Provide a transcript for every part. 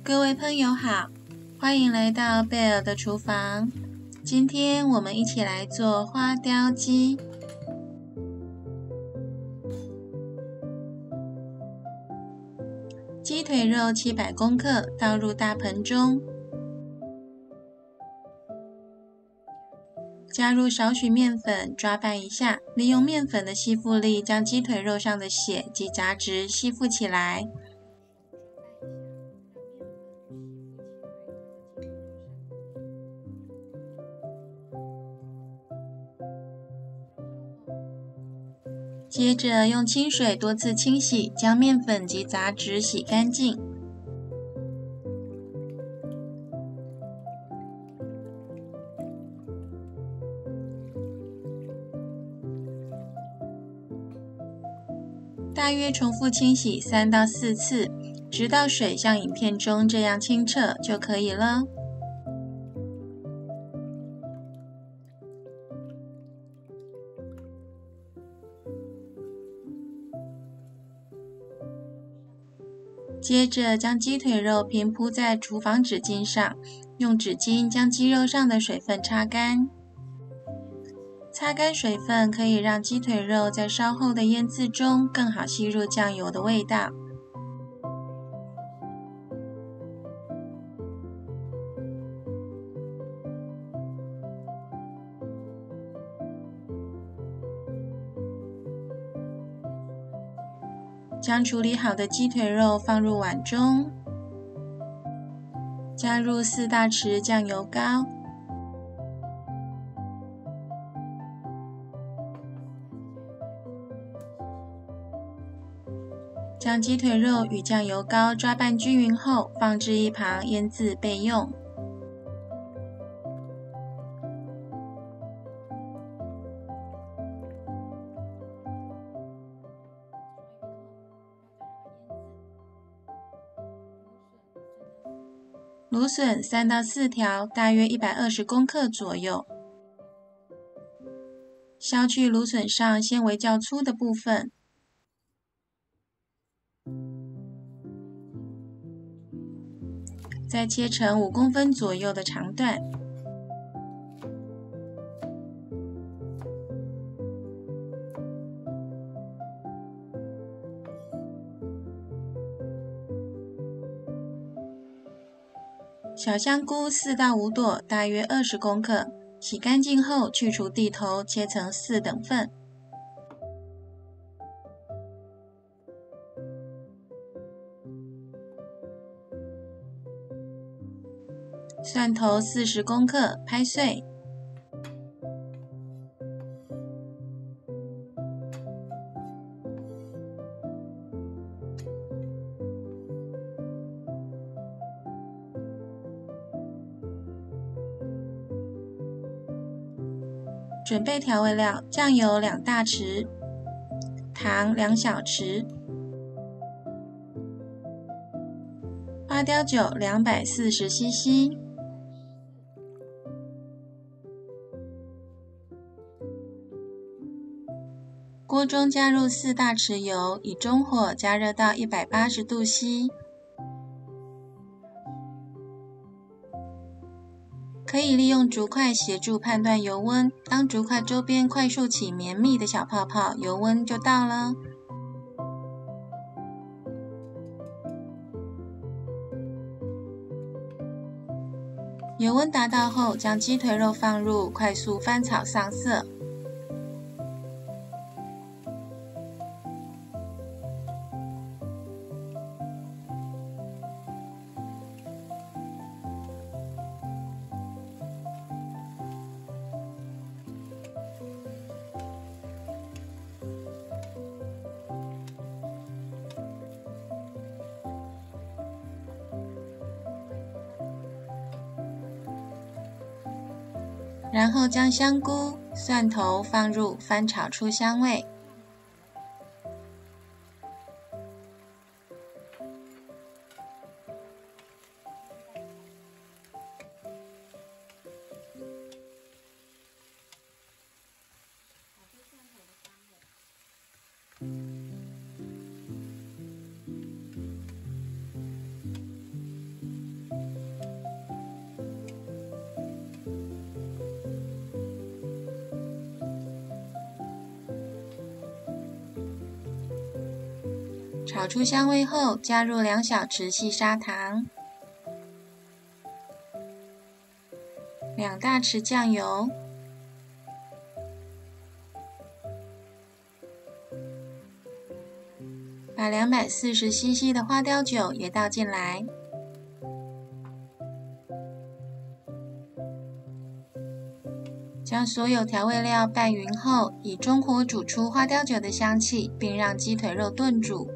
各位朋友好，欢迎来到贝尔的厨房。今天我们一起来做花雕鸡。鸡腿肉700公克，倒入大盆中，加入少许面粉，抓拌一下，利用面粉的吸附力将鸡腿肉上的血及杂质吸附起来。接着用清水多次清洗，将面粉及杂质洗干净。大约重复清洗3到4次，直到水像影片中这样清澈就可以了。接着将鸡腿肉平铺在厨房纸巾上，用纸巾将鸡肉上的水分擦干。擦干水分可以让鸡腿肉在稍后的腌制中更好吸入酱油的味道。将处理好的鸡腿肉放入碗中，加入4大匙酱油膏，将鸡腿肉与酱油膏抓拌均匀后，放置一旁腌制备用。芦笋3到4条，大约120公克左右。削去芦笋上纤维较粗的部分，再切成5公分左右的长段。小香菇4到5朵，大约20公克，洗干净后去除蒂头，切成4等份。蒜头40公克，拍碎。准备调味料：酱油2大匙，糖2小匙，花雕酒240 cc。锅中加入4大匙油，以中火加热到180度 C。可以利用竹筷协助判断油温，当竹筷周边快速起绵密的小泡泡，油温就到了。油温达到后，将鸡腿肉放入，快速翻炒上色。然后将香菇、蒜头放入，翻炒出香味。炒出香味后，加入2小匙细砂糖、2大匙酱油，把240cc 的花雕酒也倒进来，将所有调味料拌匀后，以中火煮出花雕酒的香气，并让鸡腿肉炖煮。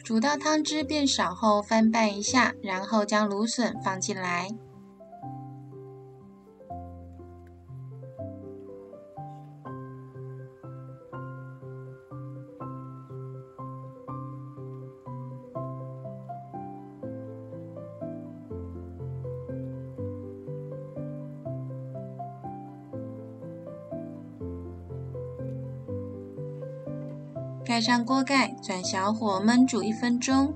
煮到汤汁变少后，翻拌一下，然后将芦笋放进来。盖上锅盖，转小火焖煮1分钟。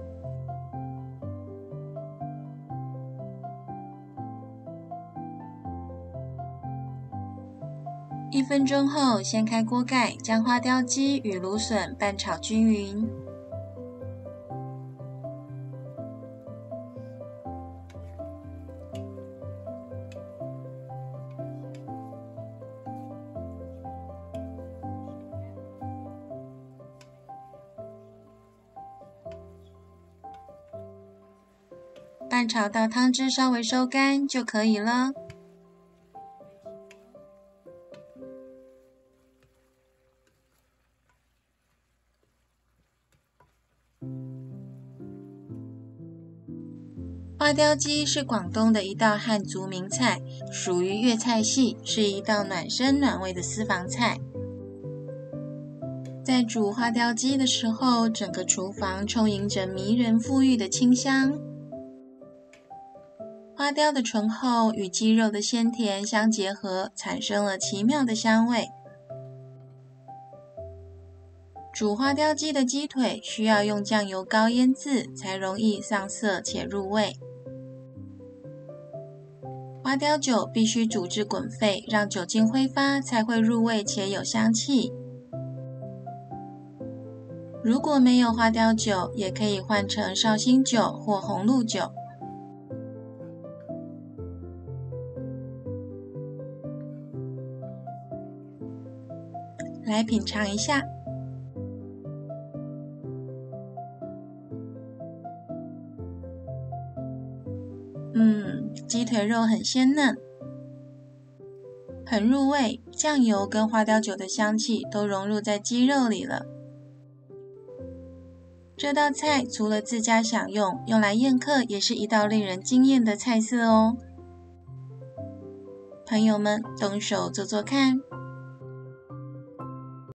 1分钟后，掀开锅盖，将花雕鸡与芦笋拌炒均匀。拌炒到汤汁稍微收干就可以了。花雕鸡是广东的一道汉族名菜，属于粤菜系，是一道暖身暖胃的私房菜。在煮花雕鸡的时候，整个厨房充盈着迷人馥郁的清香。花雕的醇厚与鸡肉的鲜甜相结合，产生了奇妙的香味。煮花雕鸡的鸡腿需要用酱油膏腌制，才容易上色且入味。花雕酒必须煮至滚沸，让酒精挥发，才会入味且有香气。如果没有花雕酒，也可以换成绍兴酒或红露酒。来品尝一下。鸡腿肉很鲜嫩，很入味，酱油跟花雕酒的香气都融入在鸡肉里了。这道菜除了自家享用，用来宴客也是一道令人惊艳的菜色哦。朋友们，动手做做看。